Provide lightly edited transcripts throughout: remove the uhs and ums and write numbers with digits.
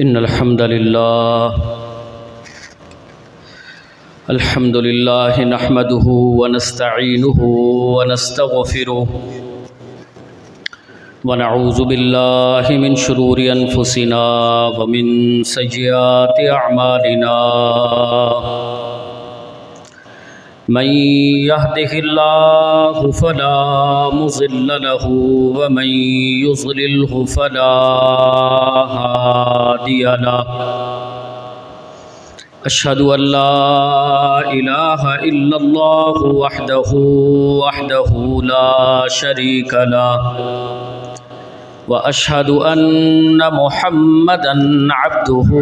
इन्नल हम्दुलिल्लाह नहमदुहु व नस्तईनुहु व नस्तगफिरुहु व नऊज़ु बिल्लाहि मिन शुरूरि अनफुसिना व मिन सय्यिआति अअमालिना मन यहदिहिल्लाहु फला मुज़िल्ल लहु व मन युज़लिल्हु फला हादिय लहु। अशहदु अल्ला इलाहा इल्लल्लाहु वहदहु ला शरीक लहु व अशहदु अन्न मुहम्मदन अब्दुहु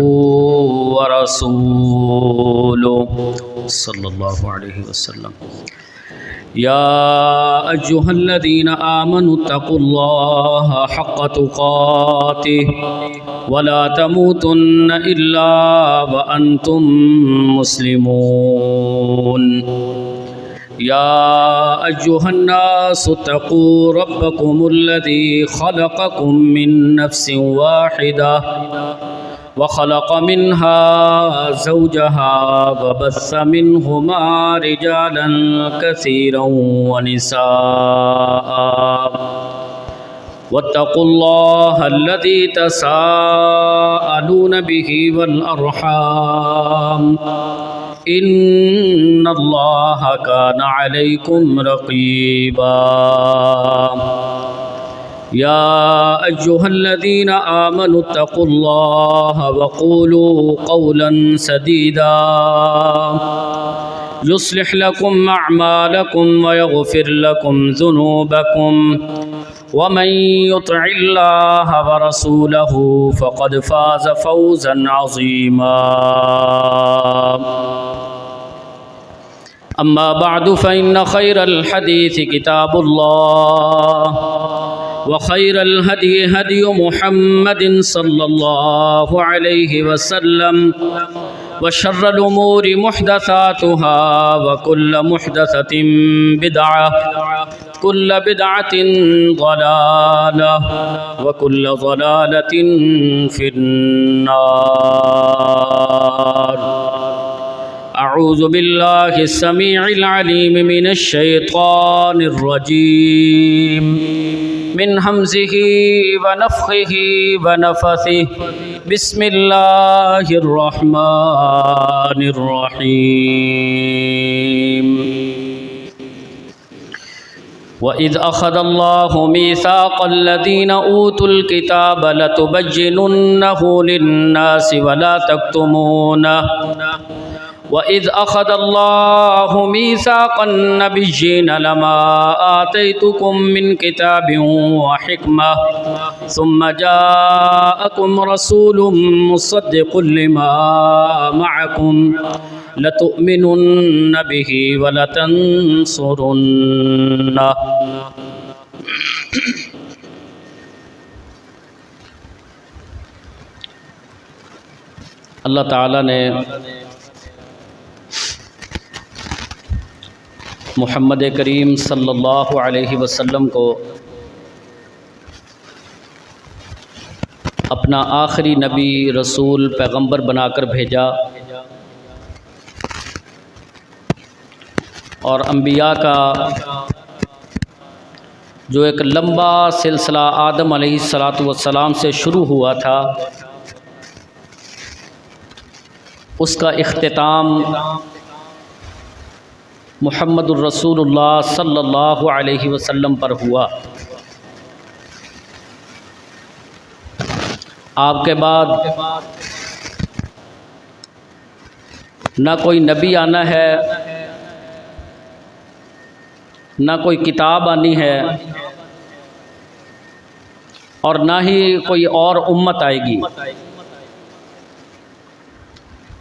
व रसूलुहु सल्लल्लाहु अलैहि वसल्लम। या अय्युहल्लज़ीना आमनु तक़ुल्लाहा हक़्क़ तुक़ातिहि व ला तमूतुन्न इल्ला व अंतुम मुस्लिमून। या अय्युहन्नासु तक़ू रब्बकुमुल्लज़ी ख़लक़कुम मिन नफ्सिन वाहिदह व ख़लक़ मिन्हा ज़ौजहा व बस्स मिन्हुमा रिजालन कसीरन व निसाअ वत्तक़ुल्लाह अल्लज़ी तसाअलून बिही वल अर्हाम इन्नल्लाह काना अलैकुम रक़ीबा। या अय्युहल्लज़ीना आमनु तक़ुल्लाह व क़ूलू क़ौलन सदीदा युस्लिह लकुम अअमालकुम व यग़फ़िर लकुम ज़ुनूबकुम व मन युतिइल्लाह व रसूलहु फ़क़द फ़ाज़ फ़ौज़न अज़ीमा। अम्मा बअदु फ़इन्न ख़ैरल हदीस किताबुल्लाह व ख़ैरल हदी हदी मुहम्मदिन सल्लल्लाहु अलैहि वसल्लम व शर्रल उमूरि मुहदसातुहा व कुल्ल मुहदसतिन बिदअह कुल्ल बिदअतिन ज़लालह व कुल्ल ज़लालतिन फिन्नार। अऊज़ु बिल्लाहि समीइल अलीम मिनश शैतानिर रजीम मिन हम्ज़िही व नफ़्ख़िही व नफ़सिही बिस्मिल्लाहिर रहमानिर रहीम। वइज़ अख़ज़ल्लाहु मीसाक़ल्लज़ीना ऊतुल किताब लतुबय्यिनुन्नहु लिन्नासि व ला तक्तुमूनहु वइज़ अख़ज़ल्लाहु मीसाक़न नबिय्यीना लमा आतैतुकुम मिन किताबिन व हिकमह सुम्मा जाअकुम रसूलुम मुसद्दिक़ुन लिमा मअकुम लतुअ्मिनुन्न बिही व लतंसुरुन्नहु। अल्लाह ताला ने मुहम्मद करीम सल्लल्लाहु अलैहि वसल्लम को अपना आखिरी नबी रसूल पैगंबर बनाकर भेजा और अम्बिया का जो एक लंबा सिलसिला आदम अलैहिस्सलातु वस्सलाम से शुरू हुआ था उसका इख्तिताम मुहम्मदुर रसूलुल्लाह सल्लल्लाहु अलैहि वसल्लम पर हुआ। आपके बाद न कोई नबी आना है न कोई किताब आनी है और ना ही कोई और उम्मत आएगी।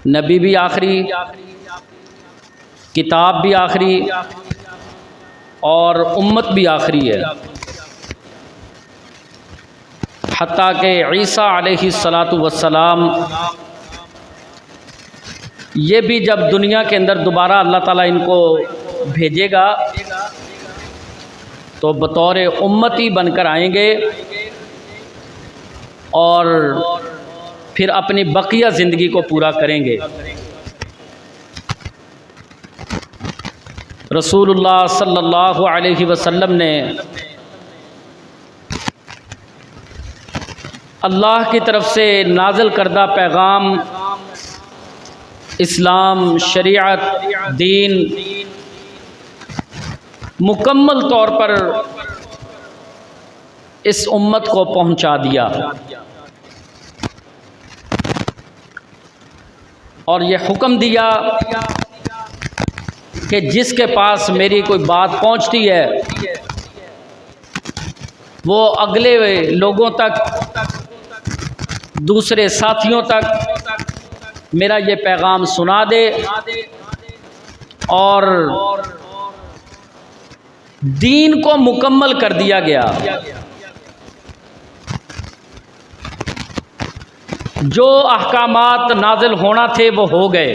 नबी भी आखिरी, किताब भी आखिरी और उम्मत भी आखिरी है। हत्ता के ईसा अलैहिस्सलातु वस्सलाम ये भी जब दुनिया के अंदर दोबारा अल्लाह ताला इनको भेजेगा तो बतौर उम्मती बनकर आएंगे और फिर अपनी बकिया ज़िंदगी को पूरा करेंगे। रसूलुल्लाह सल्लल्लाहु अलैहि वसल्लम ने अल्लाह की तरफ से नाज़िल करदा पैगाम इस्लाम, शरीयत, दीन मुकम्मल तौर पर इस उम्मत को पहुंचा दिया और ये हुक्म दिया कि जिसके पास मेरी कोई बात पहुंचती है वो अगले लोगों तक, दूसरे साथियों तक मेरा ये पैगाम सुना दे और दीन को मुकम्मल कर दिया गया। जो अहकामात नाजिल होना थे वो हो गए।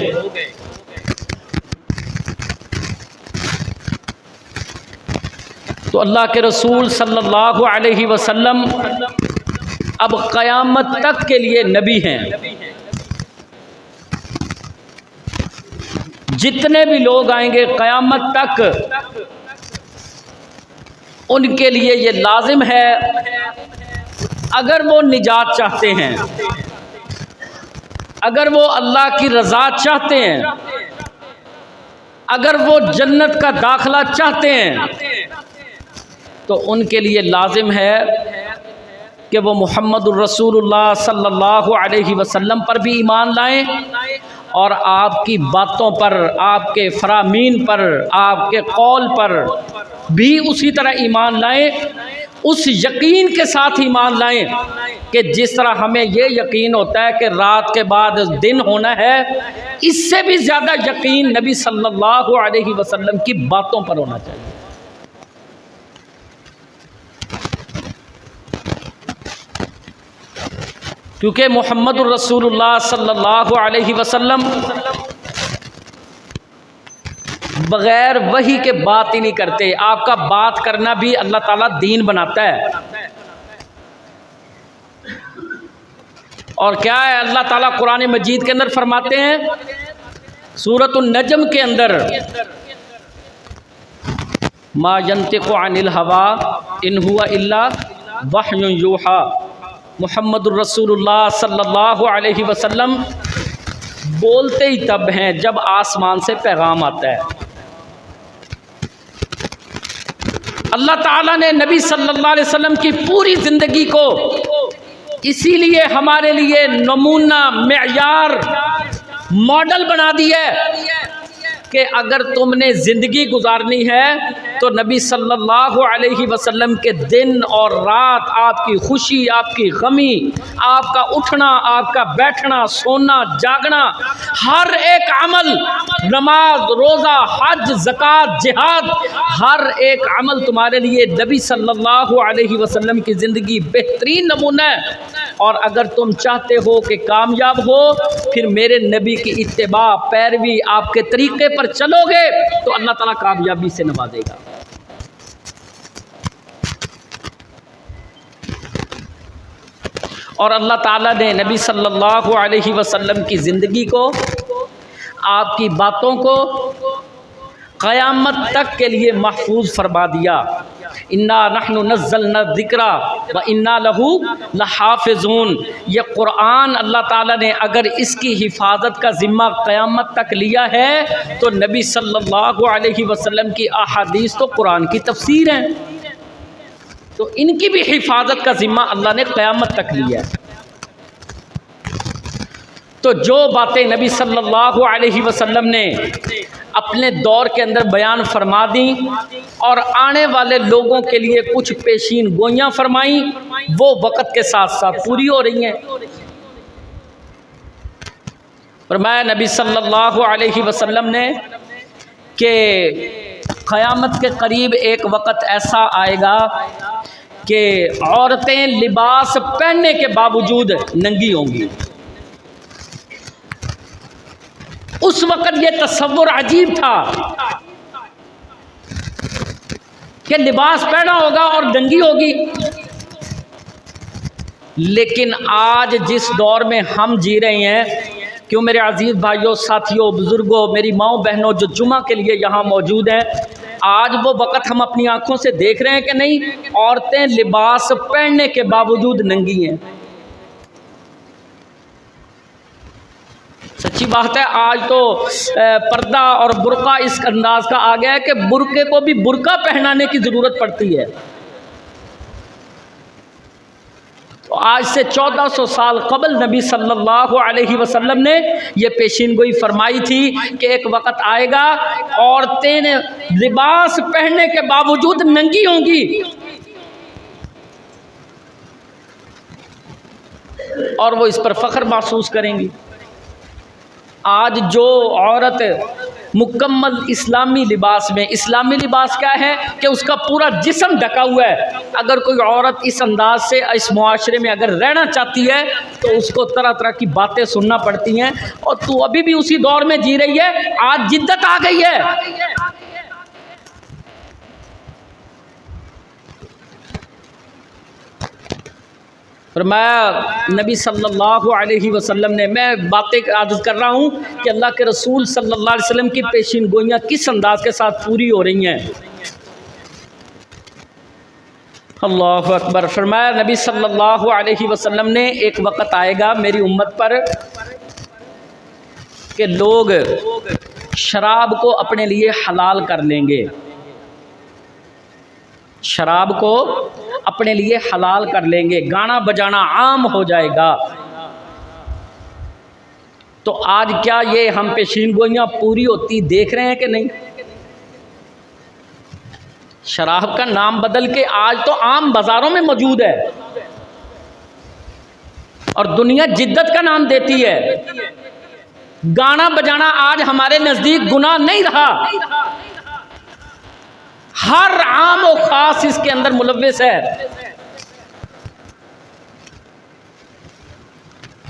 तो अल्लाह के रसूल सल्लल्लाहु अलैहि वसल्लम अब क़यामत तक के लिए नबी हैं। जितने भी लोग आएंगे क़यामत तक उनके लिए ये लाजिम है, अगर वो निजात चाहते हैं, अगर वो अल्लाह की रज़ा चाहते हैं, अगर वो जन्नत का दाखला चाहते हैं, तो उनके लिए लाजिम है कि वो मुहम्मदुर रसूलुल्लाह सल्लल्लाहु अलैहि वसल्लम पर भी ईमान लाएं और आपकी बातों पर, आपके फरामीन पर, आपके कौल पर भी उसी तरह ईमान लाएं। उस यकीन के साथ ईमान लाएं कि जिस तरह हमें ये यकीन होता है कि रात के बाद दिन होना है, इससे भी ज़्यादा यकीन नबी सल्लल्लाहु अलैहि वसल्लम की बातों पर होना चाहिए। क्योंकि मुहम्मदुर रसूलुल्लाह सल्लल्लाहु अलैहि वसल्लम बग़ैर वही के बात ही नहीं करते। आपका बात करना भी अल्लाह ताला दीन बनाता है। और क्या है, अल्लाह ताला कुरान मजीद के अंदर फरमाते हैं, सूरतुन नजम के अंदर, मा यंतिक़ु अनिल हवा इन हुवा इल्ला वह्युन यूहा। मुहम्मदुर रसूलुल्लाह सल्लल्लाहु अलैहि वसल्लम बोलते ही तब हैं जब आसमान से पैगाम आता है। अल्लाह ताला ने नबी सल्लल्लाहु अलैहि वसल्लम की पूरी ज़िंदगी को इसीलिए हमारे लिए नमूना, मेयार, मॉडल बना दिया है कि अगर तुमने ज़िंदगी गुजारनी है तो नबी सल्लल्लाहु अलैहि वसल्लम के दिन और रात, आपकी खुशी, आपकी गमी, आपका उठना, आपका बैठना, सोना, जागना, हर एक अमल, नमाज, रोज़ा, हज, ज़कात, जिहाद, हर एक अमल तुम्हारे लिए नबी सल्लल्लाहु अलैहि वसल्लम की ज़िंदगी बेहतरीन नमूना है। और अगर तुम चाहते हो कि कामयाब हो, फिर मेरे नबी की इत्तिबा, पैरवी, आपके तरीक़े पर चलोगे तो अल्लाह ताला कामयाबी से नवाजेगा। और अल्लाह ताला ने नबी सल्लल्लाहु अलैहि वसल्लम की ज़िंदगी को, आपकी बातों को क़यामत तक के लिए महफूज फरमा दिया। इन्ना नहनु नज़्ज़लना ज़िक्रा व इन्ना लहू लहाफ़िज़ून। ये क़ुरआन अल्लाह ताला ने अगर इसकी हिफाजत का ज़िम्मा क़यामत तक लिया है तो नबी सल्लल्लाहु अलैहि वसल्लम की अहादीस तो कुरान की तफसीर हैं, तो इनकी भी हिफाजत का ज़िम्मा अल्लाह ने क़यामत तक लिया है। तो जो बातें नबी सल्लल्लाहु अलैहि वसल्लम ने अपने दौर के अंदर बयान फरमा दी और आने वाले लोगों के लिए कुछ पेशीन गोइयाँ फरमाई, वो वक़्त के साथ साथ पूरी हो रही हैं। फरमाया नबी सल्लल्लाहु अलैहि वसल्लम ने कि क़यामत के करीब एक वक़्त ऐसा आएगा कि औरतें लिबास पहनने के बावजूद नंगी होंगी। उस वक़्त ये तसव्वुर अजीब था कि लिबास पहना होगा और नंगी होगी। लेकिन आज जिस दौर में हम जी रहे हैं, क्यों मेरे अजीज़ भाइयों, साथियों, बुज़ुर्गों, मेरी माओ बहनों जो जुमा के लिए यहाँ मौजूद हैं, आज वो वक़्त हम अपनी आँखों से देख रहे हैं कि नहीं? औरतें लिबास पहनने के बावजूद नंगी हैं। सच्ची बात है। आज तो पर्दा और बुर्का इस अंदाज का आ गया है कि बुर्के को भी बुर्का पहनाने की ज़रूरत पड़ती है। तो आज से 1400 साल कबल नबी सल्लल्लाहु अलैहि वसल्लम ने यह पेशीनगोई फरमाई थी कि एक वक़्त आएगा औरतें लिबास पहनने के बावजूद नंगी होंगी और वो इस पर फ़ख्र महसूस करेंगी। आज जो औरत मुकम्मल इस्लामी लिबास में, इस्लामी लिबास क्या है कि उसका पूरा जिस्म ढका हुआ है, अगर कोई औरत इस अंदाज से इस मुआशरे में अगर रहना चाहती है तो उसको तरह तरह की बातें सुनना पड़ती हैं। और तू अभी भी उसी दौर में जी रही है। आज जिद्दत आ गई है। और मैं नबी सल्लल्लाहु अलैहि वसल्लम ने, मैं बातें आदत कर रहा हूँ कि अल्लाह के रसूल सल्लल्लाहु अलैहि वसल्लम की पेशीन गोइयाँ किस अंदाज के साथ पूरी हो रही हैं। अल्लाहु अकबर। फरमाया नबी सल्लल्लाहु अलैहि वसल्लम ने, एक वक़्त आएगा मेरी उम्मत पर कि लोग शराब को अपने लिए हलाल कर लेंगे, शराब को अपने लिए हलाल कर लेंगे, गाना बजाना आम हो जाएगा। तो आज क्या ये हम पेशीन गोइयाँ पूरी होती देख रहे हैं कि नहीं? शराब का नाम बदल के आज तो आम बाजारों में मौजूद है और दुनिया जिद्दत का नाम देती है। गाना बजाना आज हमारे नजदीक गुनाह नहीं रहा। हर आम और खास इसके अंदर मुलव्विस है।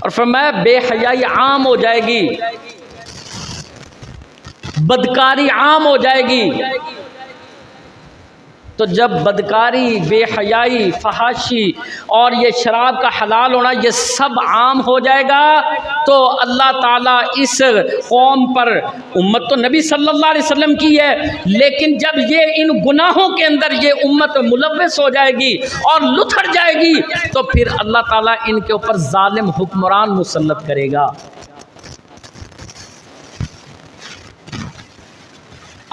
और फरमाया बेहयाई आम हो जाएगी, बदकारी आम हो जाएगी। तो जब बदकारी, बेहयाई, फहाशी और ये शराब का हलाल होना ये सब आम हो जाएगा तो अल्लाह ताला इस कौम पर, उम्मत तो नबी सल्लल्लाहु अलैहि वसल्लम की है, लेकिन जब ये इन गुनाहों के अंदर ये उम्मत मुलव्वस हो जाएगी और लुथड़ जाएगी तो फिर अल्लाह ताला इनके ऊपर जालिम हुक्मरान मुसल्लत करेगा।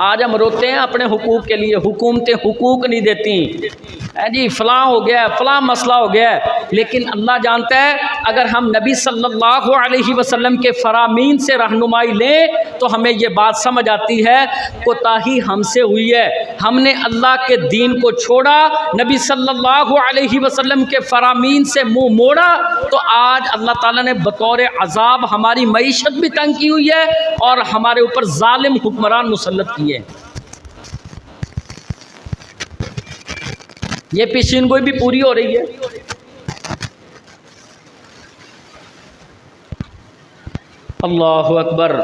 आज हम रोते हैं अपने हुकूक के लिए, हुकूमतें हुकूक नहीं देती है जी, फ़लाँ हो गया, फ़लाँ मसला हो गया। लेकिन अल्लाह जानता है अगर हम नबी सल्लल्लाहु अलैहि वसल्लम के फरामीन से रहनुमाई लें तो हमें ये बात समझ आती है कोताही हमसे हुई है। हमने अल्लाह के दीन को छोड़ा, नबी सल्लल्लाहु अलैहि वसल्लम के फरामीन से मुँह मोड़ा, तो आज अल्लाह ताला ने बतौर अज़ाब हमारी मईशत भी तंग की हुई है और हमारे ऊपर जालिम हुक्मरान मुसल्लत किए। ये पेशीन गोई भी पूरी हो रही है। अल्लाहु अकबर।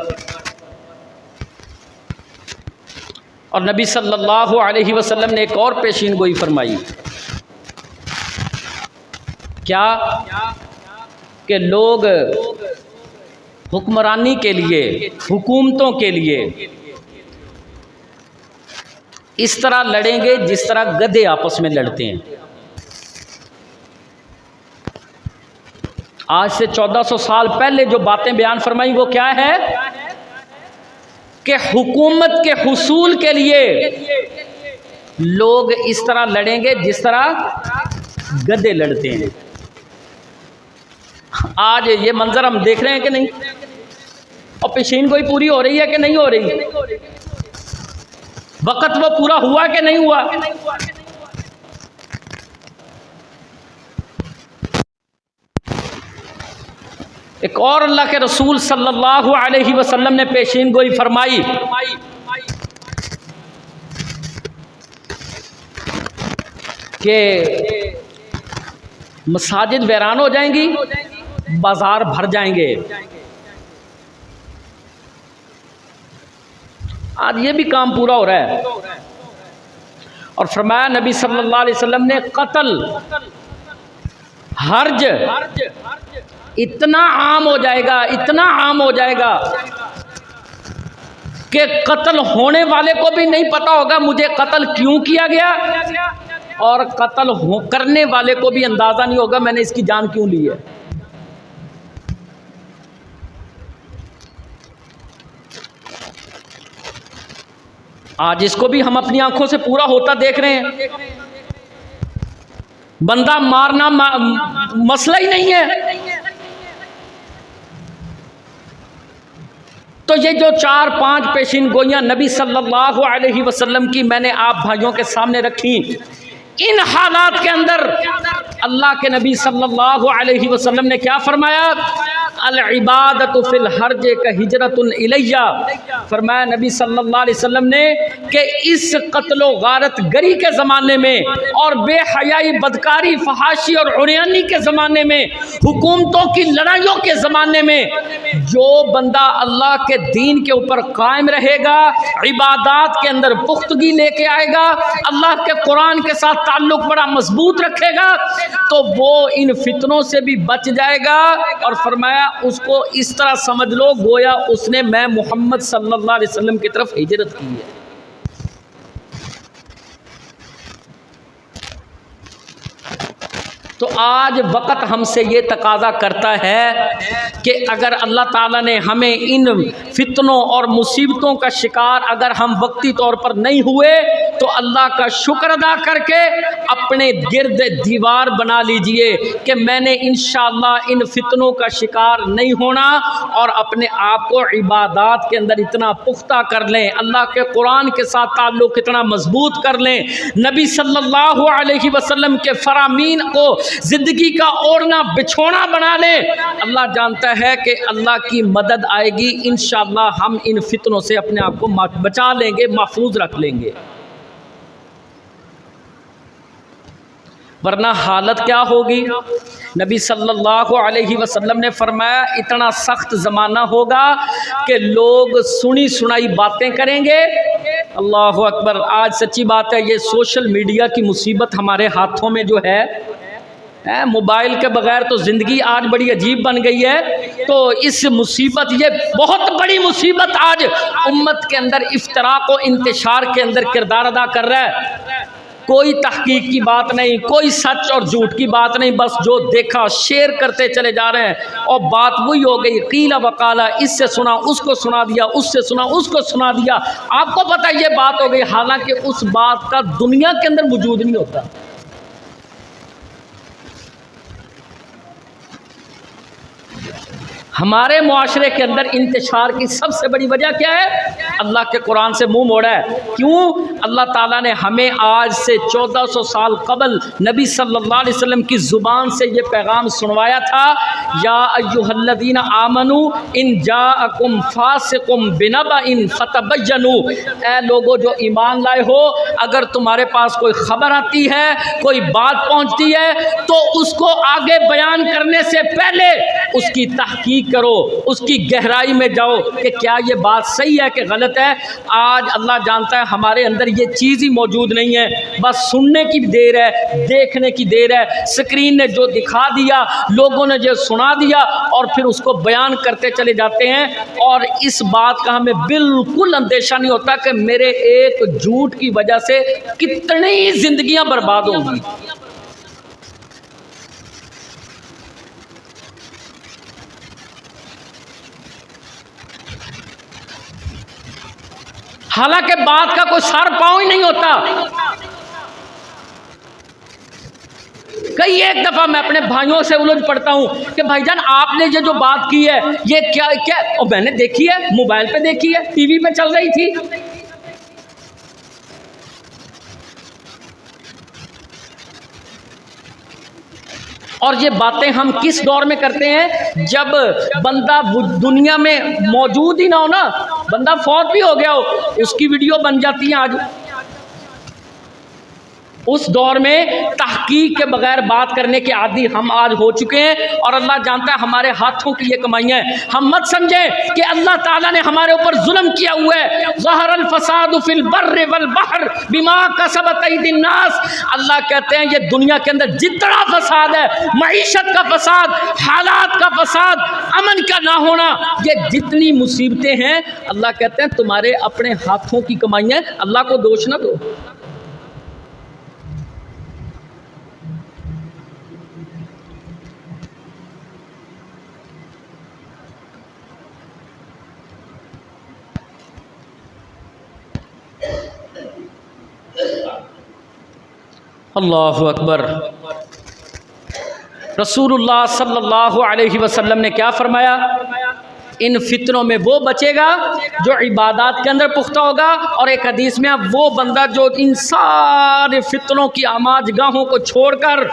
और नबी सल्लल्लाहु अलैहि वसल्लम ने एक और पेशीन गोई फरमाई, क्या कि लोग हुक्मरानी के लिए, हुकूमतों के लिए इस तरह लड़ेंगे जिस तरह गधे आपस में लड़ते हैं। आज से 1400 साल पहले जो बातें बयान फरमाई वो क्या है कि हुकूमत के हुसूल के लिए लोग इस तरह लड़ेंगे जिस तरह गधे लड़ते हैं। आज ये मंजर हम देख रहे हैं कि नहीं? और पेशीन गोई पूरी हो रही है कि नहीं हो रही? वक़्त वो पूरा हुआ कि नहीं हुआ? एक और अल्लाह के रसूल सल्लल्लाहु अलैहि वसल्लम ने पेशीन गोई फरमाई कि मसाजिद वीरान हो जाएंगी, बाजार भर जाएंगे। आज ये भी काम पूरा हो रहा है। और फरमाया नबी सल्लल्लाहु अलैहि वसल्लम ने कत्ल हर्ज इतना आम हो जाएगा, इतना आम हो जाएगा कि कत्ल होने वाले को भी नहीं पता होगा मुझे कत्ल क्यों किया गया, और कत्ल करने वाले को भी अंदाज़ा नहीं होगा मैंने इसकी जान क्यों ली है। आज इसको भी हम अपनी आंखों से पूरा होता देख रहे हैं। बंदा मारना मसला ही नहीं है। तो ये जो 4-5 पेशिन गोइयां नबी सल्लल्लाहु अलैहि वसल्लम की मैंने आप भाइयों के सामने रखी, इन हालात के अंदर अल्लाह के नबी सल्लल्लाहु अलैहि वसल्लम ने क्या फरमाया, अल इबादतु फिल हर्ज का हिजरतुन इलैया। फरमाया नबी सल्लल्लाहु अलैहि वसल्लम ने कि इस कत्लो गारत गरी के ज़माने में और बेहयाई बदकारी फहाशी और उरियानी के ज़माने में, हुकूमतों की लड़ाइयों के ज़माने में जो बंदा अल्लाह के दीन के ऊपर कायम रहेगा, इबादात के अंदर पुख्तगी लेके आएगा, अल्लाह के कुरान के साथ ताल्लुक़ बड़ा मजबूत रखेगा, तो वो इन फितनों से भी बच जाएगा। और फरमाया उसको इस तरह समझ लो गोया उसने मैं मोहम्मद सल्लल्लाहु अलैहि वसल्लम की तरफ हिजरत की है। तो आज वक़्त हमसे ये तकाज़ा करता है कि अगर अल्लाह ताला ने हमें इन फितनों और मुसीबतों का शिकार अगर हम वक्ती तौर पर नहीं हुए तो अल्लाह का शुक्र अदा करके अपने गिर्द दीवार बना लीजिए कि मैंने इंशाअल्लाह इन फितनों का शिकार नहीं होना, और अपने आप को इबादात के अंदर इतना पुख्ता कर लें, अल्लाह के कुरान के साथ ताल्लुक़ इतना मजबूत कर लें, नबी सल्लल्लाहु अलैहि वसल्लम के फरामीन को ज़िंदगी का ओढ़ना बिछोना बना लें। अल्लाह जानता है कि अल्लाह की मदद आएगी, इंशाअल्लाह हम इन फितनों से अपने आप को बचा लेंगे, महफूज रख लेंगे। वरना हालत क्या होगी। नबी सल्लल्लाहु अलैहि वसल्लम ने फरमाया इतना सख्त ज़माना होगा कि लोग सुनी सुनाई बातें करेंगे। अल्लाहु अकबर। आज सच्ची बात है, ये सोशल मीडिया की मुसीबत हमारे हाथों में जो है, मोबाइल के बगैर तो ज़िंदगी आज बड़ी अजीब बन गई है। तो इस मुसीबत, ये बहुत बड़ी मुसीबत आज उम्मत के अंदर इफ्तराक व इंतशार के अंदर किरदार अदा कर रहा है। कोई तहकीक की बात नहीं, कोई सच और झूठ की बात नहीं, बस जो देखा शेयर करते चले जा रहे हैं। और बात वही हो गई, कीला वकाला, इससे सुना उसको सुना दिया, उससे सुना उसको सुना दिया। आपको पता है ये बात हो गई, हालांकि उस बात का दुनिया के अंदर वजूद नहीं होता। हमारे मुआशरे के अंदर इंतशार की सबसे बड़ी वजह क्या है? अल्लाह के कुरान से मुंह मोड़ा है। क्यों? अल्लाह ताला ने हमें आज से 1400 साल कबल नबी सल्लल्लाहु अलैहि वसल्लम की ज़ुबान से ये पैगाम सुनवाया था, या अय्युहल्लज़ीना आमनू इन जाअकुम फासिकुम बिनबइन फतबय्यनू। ऐ लोगो जो ईमान लाए हो, अगर तुम्हारे पास कोई ख़बर आती है, कोई बात पहुँचती है, तो उसको आगे बयान करने से पहले उसकी तहकीक करो, उसकी गहराई में जाओ कि क्या ये बात सही है कि गलत है। आज अल्लाह जानता है हमारे अंदर ये चीज़ ही मौजूद नहीं है, बस सुनने की देर है, देखने की देर है। स्क्रीन ने जो दिखा दिया, लोगों ने जो सुना दिया, और फिर उसको बयान करते चले जाते हैं। और इस बात का हमें बिल्कुल अंदेशा नहीं होता कि मेरे एक झूठ की वजह से कितनी जिंदगियां बर्बाद होंगी। हालांकि बात का कोई सर पाँव ही नहीं होता। कई एक दफ़ा मैं अपने भाइयों से उलझ पड़ता हूँ कि भाईजान आपने ये जो बात की है ये क्या क्या, और मैंने देखी है, मोबाइल पे देखी है, टीवी पे चल रही थी। और ये बातें हम किस दौर में करते हैं? जब बंदा दुनिया में मौजूद ही ना हो ना, बंदा फौत भी हो गया हो, उसकी वीडियो बन जाती है आज। उस दौर में तहकीक के बगैर बात करने के आदी हम आज हो चुके हैं, और अल्लाह जानता है हमारे हाथों की ये कमाइयाँ हैं। हम मत समझें कि अल्लाह ताला ने हमारे ऊपर जुल्म किया हुआ है। ज़हरल फसादु फिल बर्रि वल बहर बिमा कसबत अयदीन नास। अल्लाह कहते हैं ये दुनिया के अंदर जितना फसाद है, मईशत का फसाद, हालात का फसाद, अमन का ना होना, ये जितनी मुसीबतें हैं, अल्लाह कहते हैं तुम्हारे अपने हाथों की कमाइयाँ हैं, अल्लाह को दोष ना दो। अल्लाहु अकबर। रसूलुल्लाह सल्लल्लाहु अलैहि वसल्लम ने क्या फरमाया? इन फितनों में वो बचेगा जो इबादत के अंदर पुख्ता होगा, और एक हदीस में वो बंदा जो इन सारे फितनों की आमाजगाहों को छोड़कर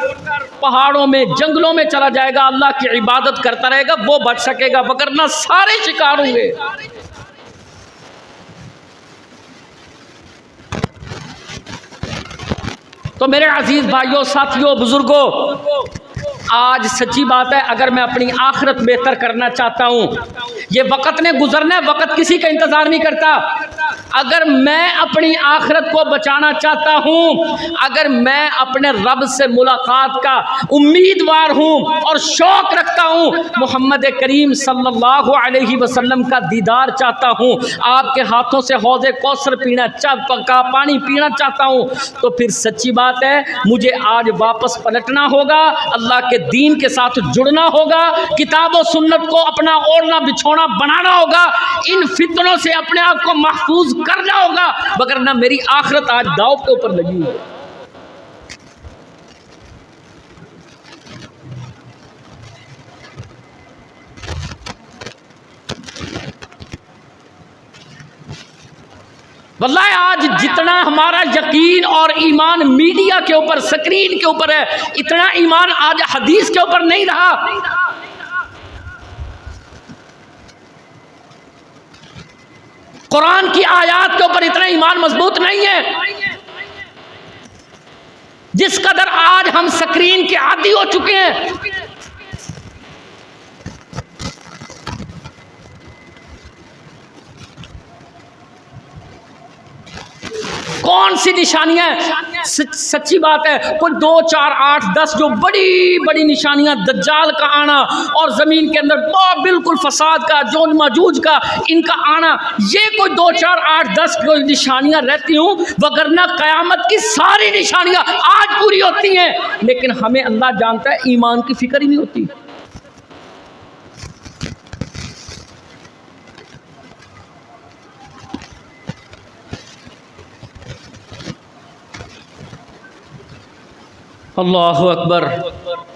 पहाड़ों में, जंगलों में चला जाएगा, अल्लाह की इबादत करता रहेगा, वो बच सकेगा, वगरना सारे शिकार होंगे। तो मेरे अजीज भाइयों, साथियों, बुजुर्गों, आज सच्ची बात है, अगर मैं अपनी आखिरत बेहतर करना चाहता हूँ, ये वक़्त ने गुजरना है, वक़्त किसी का इंतज़ार नहीं करता। अगर मैं अपनी आखिरत को बचाना चाहता हूँ, अगर मैं अपने रब से मुलाकात का उम्मीदवार हूँ और शौक़ रखता हूँ, मोहम्मद करीम सल्लल्लाहु अलैहि वसल्लम का दीदार चाहता हूँ, आपके हाथों से हौज़े कौसर पीना, का पानी पीना चाहता हूँ, तो फिर सच्ची बात है मुझे आज वापस पलटना होगा, अल्लाह के दीन के साथ जुड़ना होगा, किताब और सुन्नत को अपना ओढ़ना बिछोना बनाना होगा, इन फितनों से अपने आप को महफूज करना होगा, वगरना मेरी आखिरत आज दांव के ऊपर लगी है। वल्लाह आज जितना हमारा यकीन और ईमान मीडिया के ऊपर, स्क्रीन के ऊपर है, इतना ईमान आज हदीस के ऊपर नहीं रहा। कुरान की आयत के ऊपर इतना ईमान मजबूत नहीं है जिस कदर आज हम स्क्रीन के आदी हो चुके हैं। कौन सी निशानियां? सच्ची बात है, कोई 2, 4, 8, 10 जो बड़ी बड़ी निशानियां, दज्जाल का आना और ज़मीन के अंदर बिल्कुल फसाद का, जो मजूज का, इनका आना, ये कोई 2, 4, 8, 10 कोई निशानियां रहती हूँ, वगरना क़यामत की सारी निशानियां आज पूरी होती हैं, लेकिन हमें अल्लाह जानता है ईमान की फिक्र ही नहीं होती। अल्लाहु अकबर।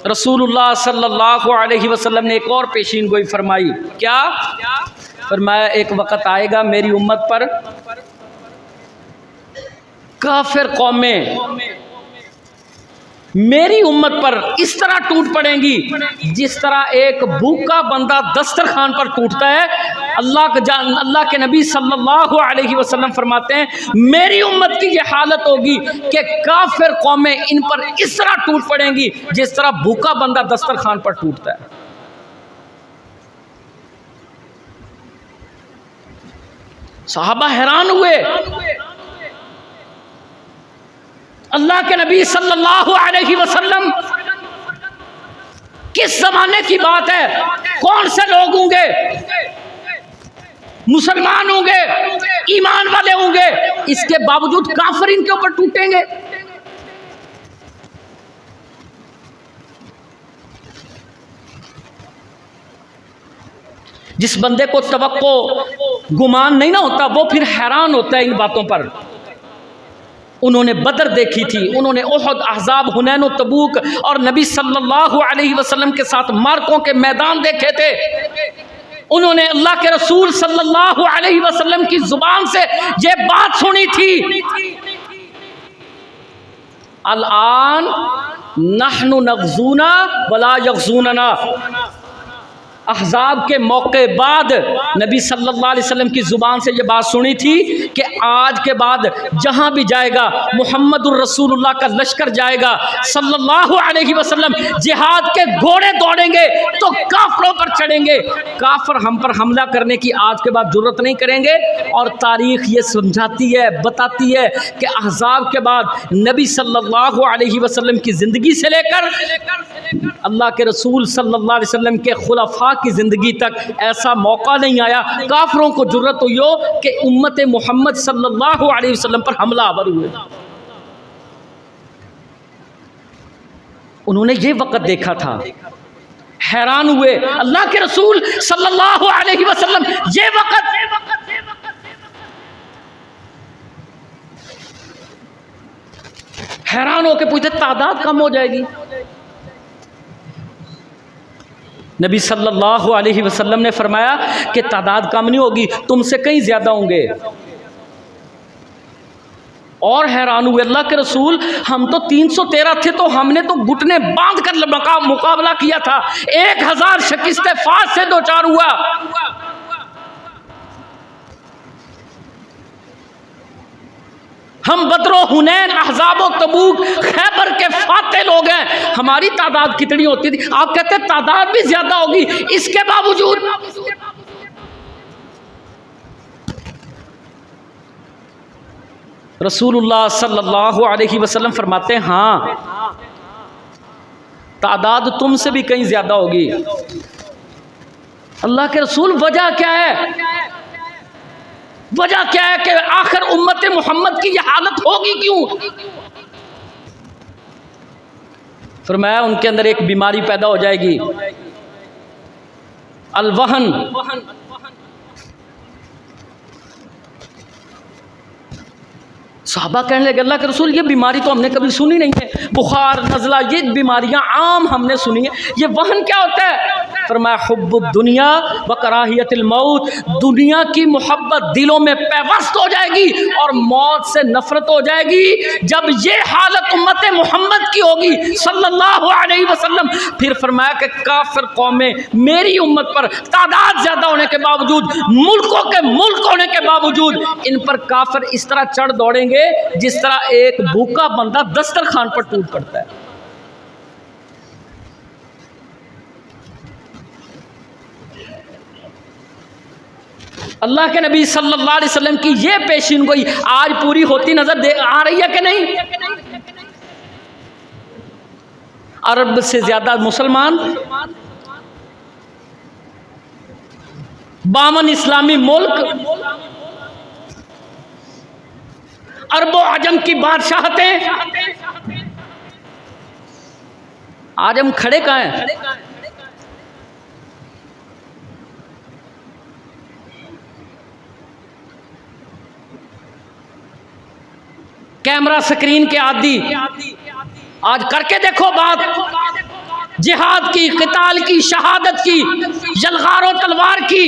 रसूलुल्लाह सल्लल्लाहु अलैहि वसल्लम ने एक और पेशीन गोई फरमाई। क्या फरमाया? एक वक़्त आएगा मेरी उम्मत पर काफिर कौमें मेरी उम्मत पर इस तरह टूट पड़ेंगी जिस तरह एक भूखा बंदा दस्तरखान पर टूटता है। अल्लाह के नबी सल्लल्लाहु अलैहि वसल्लम फरमाते हैं मेरी उम्मत की ये हालत होगी कि काफिर कौमें इन पर इस तरह टूट पड़ेंगी जिस तरह भूखा बंदा दस्तरखान पर टूटता है। सहाबा हैरान हुए। अल्लाह के नबी सल्लल्लाहु अलैहि वसल्लम, किस जमाने की बात है? कौन से लोग होंगे? मुसलमान होंगे, ईमान वाले होंगे, इसके बावजूद काफिर इनके ऊपर टूटेंगे। जिस बंदे को तवक्को, गुमान नहीं ना होता, वो फिर हैरान होता है इन बातों पर। उन्होंने बदर देखी थी, उन्होंने ओहद, अहज़ाब, हुनैन और तबूक और नबी सल्लल्लाहु अलैहि वसल्लम के साथ मार्कों के मैदान देखे थे। उन्होंने अल्लाह के रसूल सल्लल्लाहु अलैहि वसल्लम की जुबान से ये बात सुनी थी, अल-आन नहनु नग़ज़ूना वला यग़ज़ूनना। अहज़ाब के मौके बाद नबी सल्लल्लाहु अलैहि वसल्लम की ज़ुबान से ये बात सुनी थी कि आज के बाद जहाँ भी जाएगा मुहम्मदुर रसूलुल्लाह का लश्कर जाएगा सल्लल्लाहु अलैहि वसल्लम, जिहाद के घोड़े दौड़ेंगे तो काफिरों पर चढ़ेंगे, काफिर हम पर हमला करने की आज के बाद जुर्रत नहीं करेंगे। और तारीख़ ये समझाती है, बताती है कि अहज़ाब के बाद नबी सल्लल्लाहु अलैहि वसल्लम की ज़िंदगी से लेकर अल्लाह के रसूल सल्लल्लाहु अलैहि वसल्लम के खुलफा की ज़िंदगी तक ऐसा मौका नहीं आया काफिरों को जुर्रत हुई हो कि उम्मत मोहम्मद सल्लल्लाहु अलैहि वसल्लम पर हमलावर हुए। उन्होंने ये वक़्त देखा था, हैरान हुए अल्लाह के रसूल सल्लल्लाहु अलैहि वसल्लम ये वक़्त हैरान होकर पूछते तादाद कम हो जाएगी। नबी सल्लल्लाहु अलैहि वसल्लम ने फरमाया कि तादाद कम नहीं होगी, तुमसे कहीं ज़्यादा होंगे। और हैरान हुए अल्लाह के रसूल, हम तो 313 थे तो हमने तो घुटने बांध कर मुकाबला किया था, 1000 शिकस्त फास से दो चार हुआ। हम बदरो हुनैन अहज़ाबो तबूक खैबर के फाते लोग हैं, हमारी तादाद कितनी होती थी? आप कहते तादाद भी ज्यादा होगी, इसके बावजूद रसूलुल्लाह सल्लल्लाहु अलैहि वसल्लम फरमाते हैं हाँ तादाद तुमसे भी कहीं ज्यादा होगी। अल्लाह के रसूल वजह क्या है? वजह क्या है कि आखिर उम्मत मोहम्मद की यह हालत होगी क्यों? फरमाया उनके अंदर एक बीमारी पैदा हो जाएगी, अलवहन। साहबा कहने लगे अल्लाह के रसूल ये बीमारी तो हमने कभी सुनी नहीं है, बुखार नज़ला ये बीमारियां आम हमने सुनी है, ये वहन क्या होता है? फरमाया हुब्बुद दुनिया व कराहियतिल मौत, दुनिया की मोहब्बत दिलों में पैवस्त हो जाएगी और मौत से नफरत हो जाएगी। जब ये हालत उम्मत मोहम्मद की होगी सल्लल्लाहु अलैहि वसल्लम, फिर फरमाया कि काफिर कौमें मेरी उम्मत पर तादाद ज़्यादा होने के बावजूद, मुल्कों के मुल्क होने के बावजूद इन पर काफिर इस तरह चढ़ दौड़ेंगे जिस तरह एक भूखा बंदा दस्तरखान पर टूट पड़ता है। अल्लाह के नबी सल्लल्लाहु अलैहि वसल्लम की ये पेशीन गोई आज पूरी होती नजर आ रही है कि नहीं? अरब से ज्यादा मुसलमान, 52 इस्लामी मुल्क, अरबो अजम की बादशाहतें, आज हम खड़े कहाँ हैं? कैमरा स्क्रीन के आदि। आज करके देखो बात जिहाद की, क़िताल की, शहादत की, यलगार और तलवार की।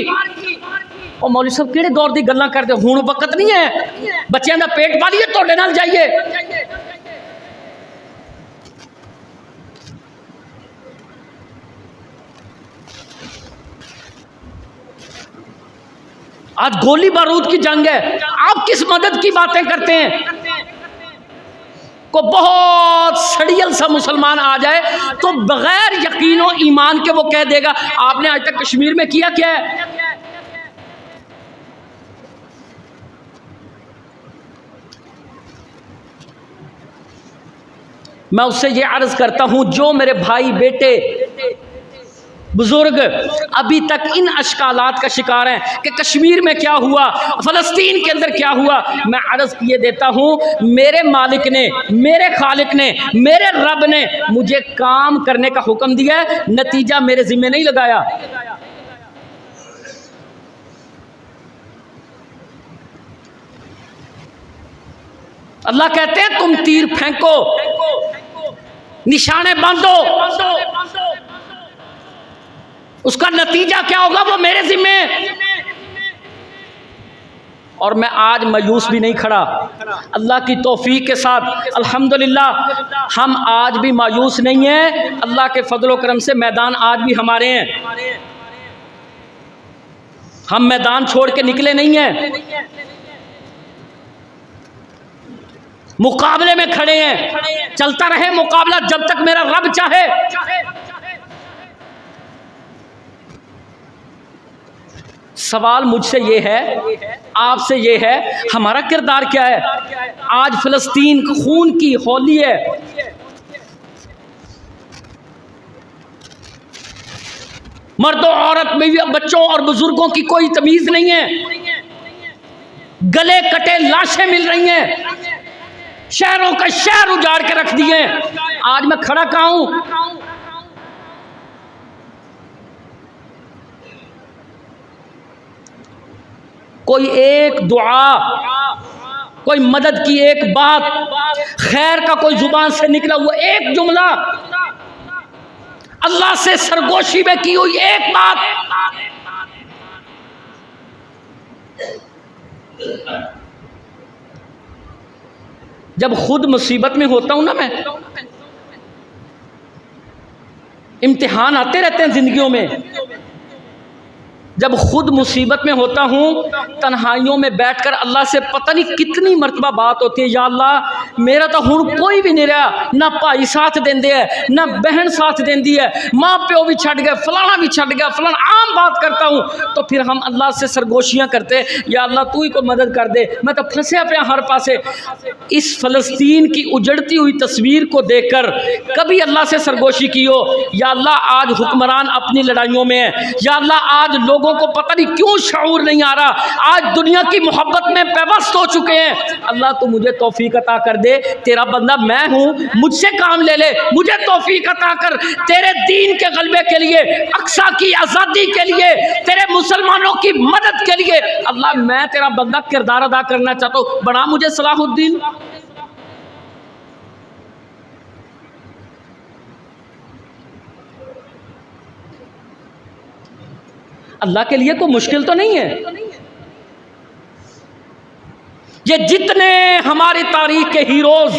और मौलवी साहब किहड़े दौर दी गल्लां करदे, हुण वक्त नहीं है, बच्चों का पेट पालिए तुहाडे नाल जाइए। आज गोली बारूद की जंग है, आप किस मदद की बातें करते हैं? को बहुत सड़ियल सा मुसलमान आ जाए तो बगैर यकीनो ईमान के वो कह देगा आपने आज तक कश्मीर में किया क्या है? मैं उससे ये अर्ज करता हूं जो मेरे भाई बेटे बुजुर्ग अभी तक इन अशकालात का शिकार हैं कि कश्मीर में क्या हुआ, फ़लस्तीन के अंदर क्या हुआ, मैं अर्ज़ किए देता हूँ मेरे मालिक ने, मेरे खालिक ने, मेरे रब ने मुझे काम करने का हुक्म दिया है, नतीजा मेरे ज़िम्मे नहीं लगाया। अल्लाह कहते हैं तुम तीर फेंको, निशाने बांधो, उसका नतीजा क्या होगा वो मेरे जिम्मे। और मैं आज मायूस भी नहीं खड़ा, अल्लाह की तौफीक के साथ अल्हम्दुलिल्लाह हम आज भी मायूस नहीं हैं। अल्लाह के फजल व करम से मैदान आज भी हमारे हैं। हम मैदान छोड़ के निकले नहीं हैं, मुकाबले में खड़े हैं। चलता रहे मुकाबला जब तक मेरा रब चाहे। सवाल मुझसे ये है, आपसे ये है, हमारा किरदार क्या है? आज फिलिस्तीन खून की होली है, मर्दों, औरत, बच्चों और बुजुर्गों की कोई तमीज नहीं है। गले कटे लाशें मिल रही हैं, शहरों का शहर उजाड़ के रख दिए। आज मैं खड़ा कहां हूं? कोई एक दुआ, कोई मदद की एक बात, खैर का कोई जुबान से निकला हुआ एक जुमला, अल्लाह से सरगोशी में की हुई एक बात, जब खुद मुसीबत में होता हूं ना, मैं, इम्तिहान आते रहते हैं जिंदगियों में, जब खुद मुसीबत में होता हूँ, तन्हाइयों में बैठकर अल्लाह से पता नहीं कितनी मरतबा बात होती है, या अल्लाह मेरा तो हुण कोई भी नहीं रहा, ना भाई साथ देंदे है, ना बहन साथ देंदी है, माँ प्यो भी छड़ गए, फलाना भी छड़ गया, फलाना, आम बात करता हूँ। तो फिर हम अल्लाह से सरगोशियाँ करते, या अल्लाह तू ही को मदद कर दे, मैं तो फंसे पे हर पासे। इस फ़लस्तीन की उजड़ती हुई तस्वीर को देख कर कभी अल्लाह से सरगोशी की हो, या अल्लाह आज हुक्मरान अपनी लड़ाइयों में है, या अल्लाह आज लोगों को पता नहीं क्यों शऊर नहीं आ रहा, आज दुनिया की मोहब्बत में पेवस्त हो चुके हैं। अल्लाह तू मुझे तौफीक अता कर दे, तेरा बंदा मैं हूं, मुझसे काम ले ले, मुझे तौफीक अता कर, तेरे दीन के गलबे के लिए, अक्सा की आज़ादी के लिए, तेरे मुसलमानों की मदद के लिए। अल्लाह मैं तेरा बंदा किरदार अदा करना चाहता हूं, बना मुझे सलाहुद्दीन। अल्लाह के लिए कोई मुश्किल तो नहीं है। ये जितने हमारी तारीख के हीरोज,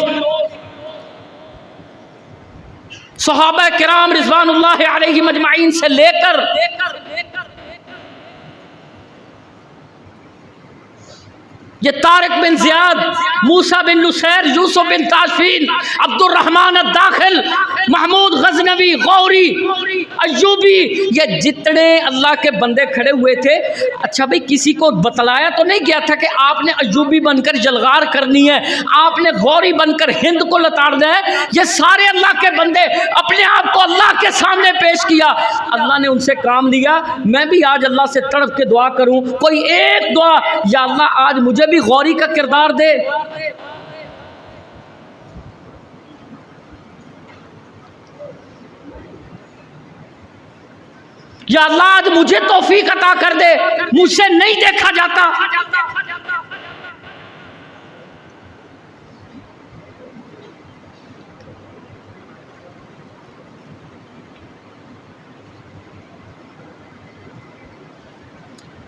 सहाबा किराम रिज़वानुल्लाह अलैहिम अजमाइन से लेकर ये तारिक बिन ज़ियाद, मूसा बिन नुसैर, यूसुफ बिन ताशफीन, अब्दुर्रहमान अद-दाखिल, महमूद गजनवी, गौरी, अय्यूबी, ये जितने अल्लाह के बंदे खड़े हुए थे, अच्छा भाई किसी को बतलाया तो नहीं गया था कि आपने अय्यूबी बनकर जलगार करनी है, आपने गौरी बनकर हिंद को लताड़ना है। ये सारे अल्लाह के बंदे अपने आप को अल्लाह के सामने पेश किया, अल्लाह ने उनसे काम लिया। मैं भी आज अल्लाह से तड़प के दुआ करूं, कोई एक दुआ, या अल्लाह आज मुझे भी गौरी का किरदार दे। या अल्लाह आज मुझे तौफीक अता कर दे, मुझसे नहीं देखा जाता।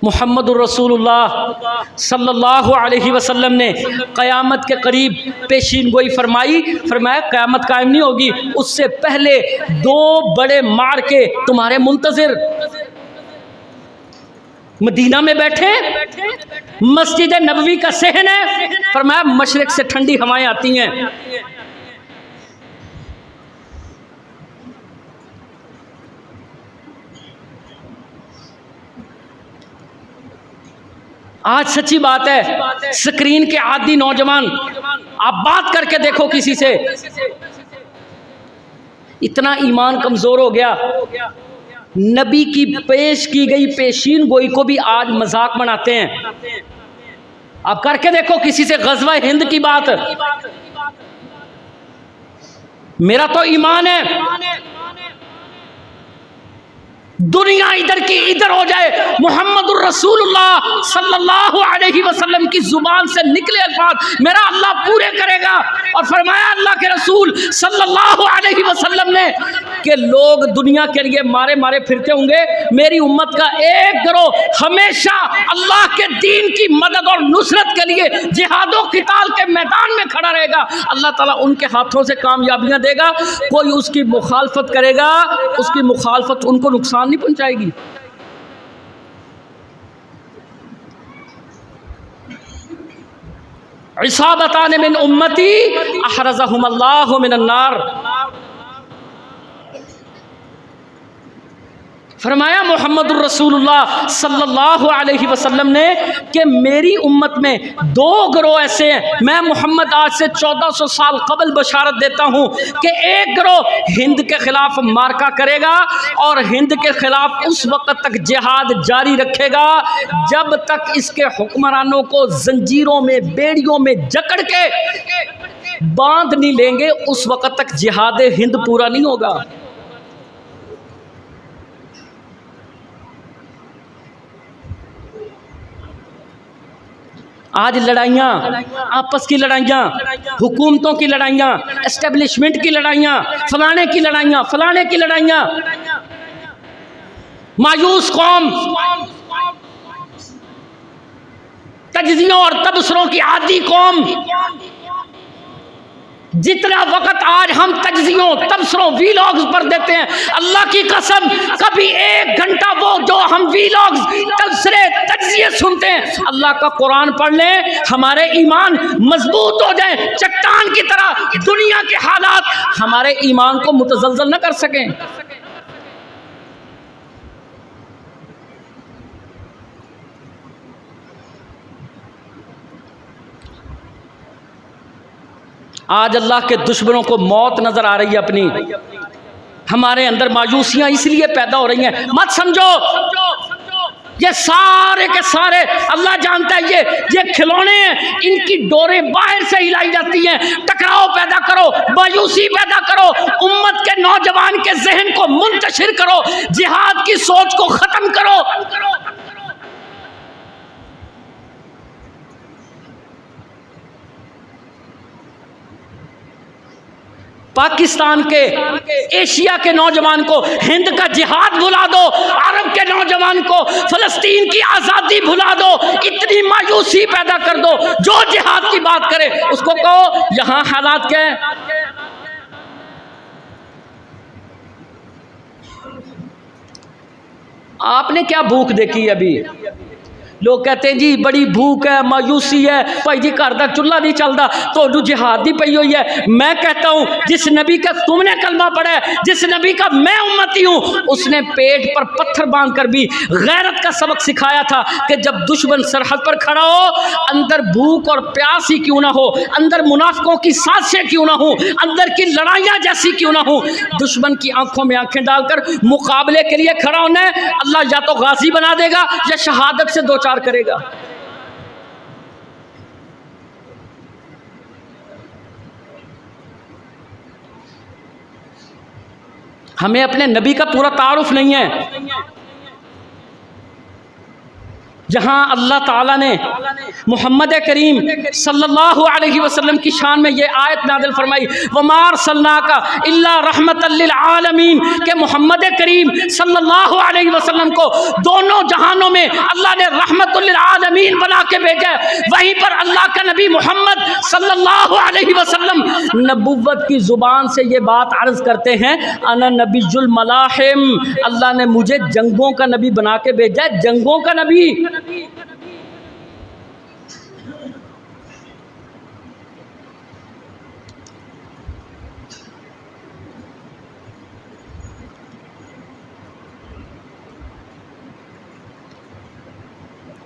मुहम्मदुर रसूलुल्लाह सल्लल्लाहु अलैहि वसल्लम ने क़यामत के करीब पेशीन गोई फरमाई, फरमाया क़यामत कायम नहीं होगी, उससे पहले दो बड़े मार्के तुम्हारे मुंतज़िर। मदीना में बैठे, मस्जिद नबवी का सहन है, फरमाया मशरिक़ से ठंडी हवाएं आती हैं, आज सच्ची बात है, स्क्रीन के आदी नौजवान, आप बात करके देखो किसी से, इतना ईमान कमजोर हो गया, नबी की पेश की गई पेशीन गोई को भी आज मजाक बनाते हैं। आप करके देखो किसी से ग़ज़वा हिंद की बात, मेरा तो ईमान है दुनिया इधर की इधर हो जाए, मुहम्मदुर रसूलुल्लाह सल्लल्लाहु अलैहि वसल्लम की जुबान से निकले अल्फाज मेरा अल्लाह पूरे करेगा। और फरमाया अल्लाह के रसूल सल्लल्लाहु अलैहि वसल्लम ने कि लोग दुनिया के लिए मारे मारे फिरते होंगे, मेरी उम्मत का एक गिरोह हमेशा अल्लाह के दीन की मदद और नुसरत के लिए जिहादो क़िताल के मैदान में खड़ा रहेगा। अल्लाह ताला उनके हाथों से कामयाबियाँ देगा, कोई उसकी मुखालफत करेगा, उसकी मुखालफत उनको नुकसान नहीं पहुंचाएगी। इसाबतान मिन उम्मती अहरज़हुमुल्लाहु मिनन नार। फरमाया मोहम्मदुर रसूलुल्लाह सल्लल्लाहु अलैहि वसल्लम ने कि मेरी उम्मत में दो गिरोह ऐसे हैं, मैं मोहम्मद आज से 1400 साल कबल बशारत देता हूँ कि एक गिरोह हिंद के ख़िलाफ़ मार्का करेगा और हिंद के ख़िलाफ़ उस वक़्त तक जिहाद जारी रखेगा जब तक इसके हुक्मरानों को जंजीरों में बेड़ियों में जकड़ के बांध नहीं लेंगे, उस वक़्त तक जिहाद हिंद पूरा नहीं होगा। आज लड़ाइयाँ, आपस की लड़ाइयाँ, हुकूमतों की लड़ाइयाँ, एस्टेब्लिशमेंट की लड़ाइयाँ, फलाने की लड़ाइयाँ, फलाने की लड़ाइयाँ, मायूस कौम, तज्जियों और तबसरों की आदी कौम। जितना वक्त आज हम तज्जियों तबसरों वीलॉग्स पर देते हैं, अल्लाह की कसम कभी एक घंटा वो जो हम वीलॉग्स तबसरे तज्जिए सुनते हैं, अल्लाह का कुरान पढ़ लें, हमारे ईमान मजबूत हो जाए चट्टान की तरह, दुनिया के हालात हमारे ईमान को मुतज़लज़ल न कर सकें। आज अल्लाह के दुश्मनों को मौत नजर आ रही है अपनी, हमारे अंदर मायूसियां इसलिए पैदा हो रही हैं। मत समझो ये सारे के सारे अल्लाह जानता है ये खिलौने हैं, इनकी डोरें बाहर से हिलाई जाती हैं। टकराव पैदा करो, मायूसी पैदा करो, उम्मत के नौजवान के जहन को मुंतशिर करो, जिहाद की सोच को खत्म करो। पाकिस्तान के, एशिया के नौजवान को हिंद का जिहाद भुला दो, अरब के नौजवान को फलस्तीन की आज़ादी भुला दो, इतनी मायूसी पैदा कर दो। जो जिहाद की बात करे उसको कहो यहाँ हालात क्या है। आपने क्या भूख देखी अभी? लोग कहते हैं जी बड़ी भूख है, मायूसी है, भाई जी घर का चूल्हा नहीं चलता तो जिहाद ही पई हुई है। मैं कहता हूँ जिस नबी का तुमने कलमा पढ़ा है, जिस नबी का मैं उम्मती हूँ, उसने पेट पर पत्थर बांध कर भी गैरत का सबक सिखाया था कि जब दुश्मन सरहद पर खड़ा हो, अंदर भूख और प्यास ही क्यों ना हो, अंदर मुनाफिकों की साजिशें क्यों ना हो, अंदर की लड़ाइयाँ जैसी क्यों ना हो, दुश्मन की आंखों में आंखें डालकर मुकाबले के लिए खड़ा होना है। अल्लाह या तो गाजी बना देगा या शहादत से दो चार करेगा। हमें अपने नबी का पूरा तारुफ नहीं है। जहाँ अल्लाह ताला ने मोहम्मद करीम सल्लल्लाहु अलैहि वसल्लम की शान में ये आयत नाज़िल फरमाई, वमा अरसलनाका इल्ला रहमतल लिल आलमीन, के मोहम्मद करीम सल्लल्लाहु अलैहि वसल्लम को दोनों जहानों में अल्लाह ने रहमतुल लिल आलमीन बना के भेजा है। वहीं पर अल्लाह का नबी मोहम्मद सल्लल्लाहु अलैहि वसल्लम नबुव्वत की ज़ुबान से ये बात अर्ज़ करते हैं, अना नबीजुल मलाहिम, अल्लाह ने मुझे जंगों का नबी बना के भेजा है, जंगों का नबी।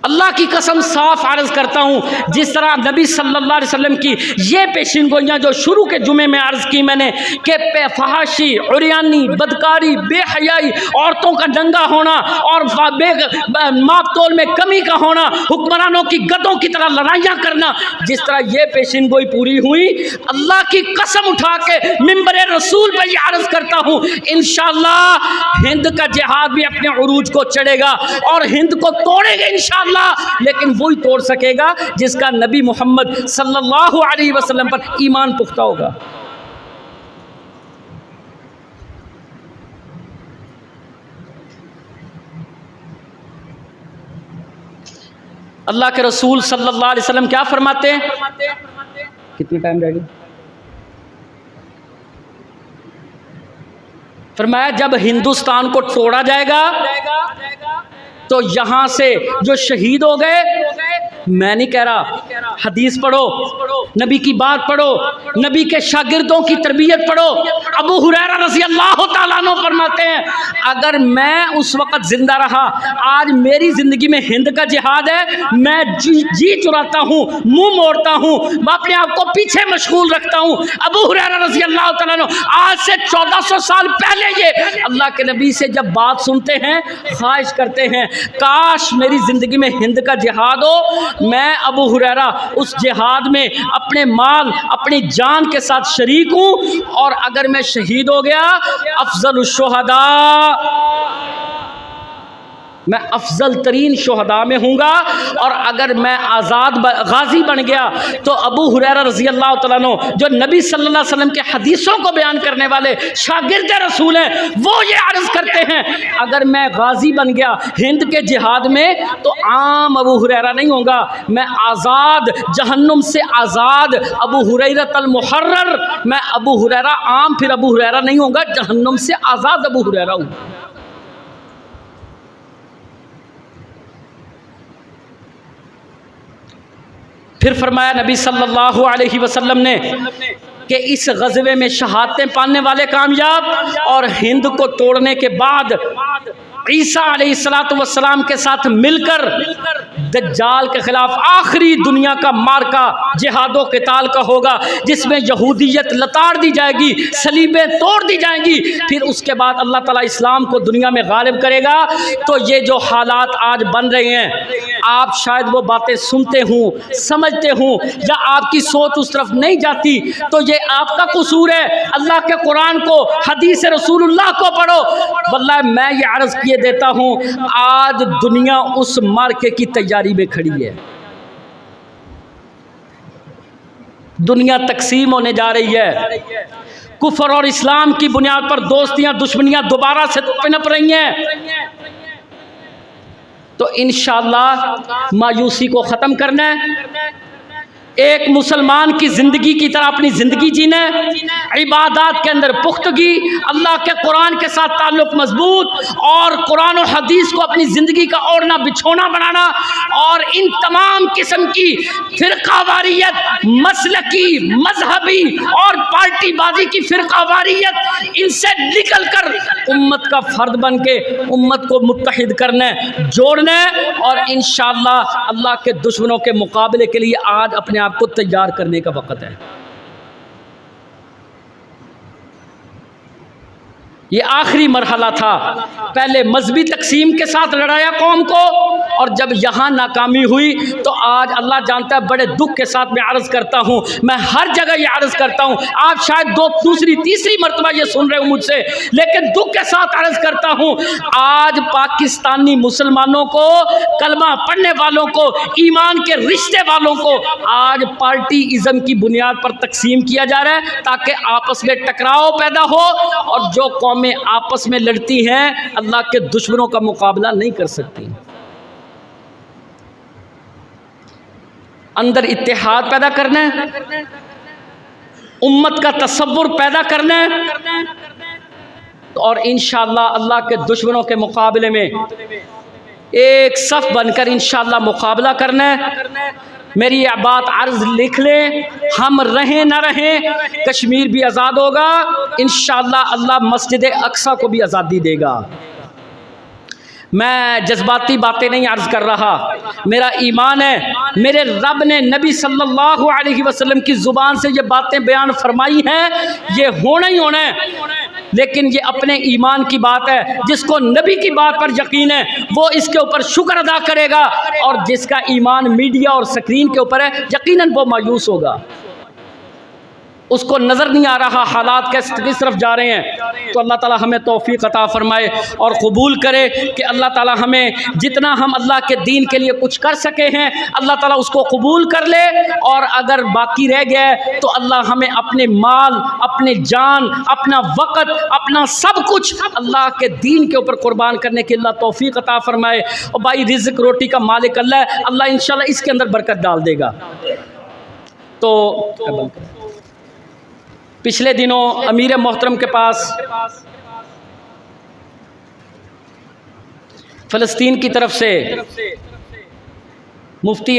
अल्लाह की कसम साफ अर्ज करता हूँ, जिस तरह नबी सल्लल्लाहु अलैहि वसल्लम की ये पेशीन गोइयाँ जो शुरू के जुमे में अर्ज़ की मैंने कि फहाशी, उरियानी, बदकारी, बेहयाई, औरतों का नंगा होना और माप तोल में कमी का होना, हुक्मरानों की गदों की तरह लड़ाइयाँ करना, जिस तरह ये पेशीन गोई पूरी हुई, अल्लाह की कसम उठा के मिंबर रसूल पर ये अर्ज़ करता हूँ, इंशाअल्लाह हिंद का जिहाद भी अपने उरूज को चढ़ेगा और हिंद को तोड़ेगा इंशाअल्लाह, लेकिन वही तोड़ सकेगा जिसका नबी मोहम्मद सल्लल्लाहु अलैहि वसल्लम पर ईमान पुख्ता होगा। अल्लाह के रसूल सल्लल्लाहु अलैहि वसल्लम क्या फरमाते हैं? कितनी टाइम रहेगी? फरमाया जब हिंदुस्तान को तोड़ा जाएगा तो यहाँ से जो शहीद हो गए मैं नहीं कह रहा, हदीस पढ़ो, नबी की बात पढ़ो, नबी के शागिर्दों की तरबियत पढ़ो। अबू हुरैरा रज़ी अल्लाह ताला अन्हु फरमाते हैं, अगर मैं उस वक़्त ज़िंदा रहा, आज मेरी ज़िंदगी में हिंद का जिहाद है, मैं जी चुराता हूँ, मुँह मोड़ता हूँ, मैं अपने आप को पीछे मशगूल रखता हूँ। अबू हुरैरा रज़ी अल्लाह ताला अन्हु आज से 1400 साल पहले ये अल्लाह के नबी से जब बात सुनते हैं, ख्वाहिश करते हैं काश मेरी ज़िंदगी में हिंद का जिहाद हो, मैं अबू हुरैरा उस जिहाद में अपने माल अपनी जान के साथ शरीक हूँ, और अगर मैं शहीद हो गया अफजलुश शुहदा, मैं अफजल तरीन शुहदा में हूँगा। और अगर मैं आज़ाद गाजी बन गया तो अबू हुरैरा रज़ी अल्लाह तआला अन्हु जो नबी सल्लल्लाहु अलैहि वसल्लम के हदीसों को बयान करने वाले शागिर्द रसूल हैं, वो ये अर्ज़ करते हैं अगर मैं गाजी बन गया हिंद के जिहाद में तो आम अबू हुरैरा नहीं होगा, मैं आज़ाद, जहन्नुम से आज़ाद अबू हुरैरतल मुहर्रर, मैं अबू हुरैरा आम फिर अबू हुरैरा नहीं होगा, जहन्नुम से आज़ाद अबू हुरैरा हूँ। फिर फरमाया नबी सल्लल्लाहु अलैहि वसल्लम ने कि इस ग़ज़वे में शहादतें पाने वाले कामयाब, और हिंद को तोड़ने के बाद ईसा अलैहिस्सलातु वस्सलाम के साथ मिलकर दज्जाल के खिलाफ आखिरी दुनिया का मार्का जिहादो क़िताल का होगा, जिसमें यहूदियत लताड़ दी जाएगी, सलीबें तोड़ दी जाएंगी, फिर उसके बाद अल्लाह ताला इस्लाम को दुनिया में गालिब करेगा। तो ये जो हालात आज बन रहे हैं, आप शायद वो बातें सुनते हों, समझते हों, या आपकी सोच उस तरफ नहीं जाती, तो ये आपका कसूर है। अल्लाह के कुरान को, हदीस रसूलुल्लाह को पढ़ो। वल्लाह मैं ये अर्ज़ किए देता हूँ, आज दुनिया उस मार्के की तैयारी में खड़ी है। दुनिया तकसीम होने जा रही है, कुफर और इस्लाम की बुनियाद पर दोस्तियां दुश्मनियां दोबारा से पनप रही हैं। तो इंशाअल्लाह मायूसी को ख़त्म करना है, एक मुसलमान की ज़िंदगी की तरह अपनी ज़िंदगी जीना, इबादत के अंदर पुख्तगी, अल्लाह के कुरान के साथ ताल्लुक़ मजबूत, और कुरान और हदीस को अपनी ज़िंदगी का ओढ़ना बिछोना बनाना, और इन तमाम किस्म की फ़िरक़ावारियत, मसलकी, मजहबी और पार्टीबाजी की फ़िरक़ावारियत, इनसे निकल कर उम्मत का फ़र्द बन के उम्मत को मुत्तहिद करना, जोड़ना, और इंशाअल्लाह अल्लाह के दुश्मनों के मुकाबले के लिए आज अपने आपको तैयार करने का वक़्त है। ये आखिरी मरहला था, पहले मजहबी तकसीम के साथ लड़ाया कौम को, और जब यहाँ नाकामी हुई तो आज अल्लाह जानता है बड़े दुख के साथ मैं अर्ज़ करता हूँ, मैं हर जगह ये अर्ज़ करता हूँ, आप शायद दूसरी तीसरी मरतबा ये सुन रहे हो मुझसे, लेकिन दुख के साथ अर्ज़ करता हूँ, आज पाकिस्तानी मुसलमानों को, कलमा पढ़ने वालों को, ईमान के रिश्ते वालों को आज पार्टी इज़्म की बुनियाद पर तकसीम किया जा रहा है, ताकि आपस में टकराव पैदा हो, और जो कौमें आपस में लड़ती हैं अल्लाह के दुश्मनों का मुकाबला नहीं कर सकती। अंदर इत्तेहाद पैदा करना है, उम्मत का तसव्वुर पैदा करना है, और इंशाअल्लाह अल्लाह के दुश्मनों के मुकाबले में एक सफ़ बनकर इंशाअल्लाह मुकाबला करना है। मेरी ये बात अर्ज़ लिख लें, हम रहें ना रहें, कश्मीर भी आज़ाद होगा इंशाअल्लाह, अल्लाह मस्जिद अक्सा को भी आज़ादी देगा। मैं जज्बाती बातें नहीं अर्ज़ कर रहा, मेरा ईमान है, मेरे रब ने नबी सल्लल्लाहु अलैहि वसल्लम की ज़ुबान से ये बातें बयान फरमाई हैं, ये होना ही होना है। लेकिन ये अपने ईमान की बात है, जिसको नबी की बात पर यकीन है वो इसके ऊपर शुक्र अदा करेगा, और जिसका ईमान मीडिया और स्क्रीन के ऊपर है यकीनन वो मायूस होगा, उसको नज़र नहीं आ रहा हालात किस तरफ जा रहे हैं। तो अल्लाह ताला हमें तौफीक अता फरमाए और कबूल करे कि अल्लाह ताला हमें जितना हम अल्लाह के दीन के लिए कुछ कर सके हैं अल्लाह ताला उसको कबूल कर ले, और अगर बाकी रह गया तो अल्लाह हमें अपने माल, अपने जान, अपना वक़्त, अपना सब कुछ अल्लाह के दीन के ऊपर कुर्बान करने की अल्लाह तौफीक अता फरमाए। और भाई रिज़्क़ रोटी का मालिक अल्लाह है, अल्लाह इंशाल्लाह इसके अंदर बरकत डाल देगा। तो पिछले दिनों अमीर मोहतरम के पास फ़लस्तीन की तरफ से मुफ्ती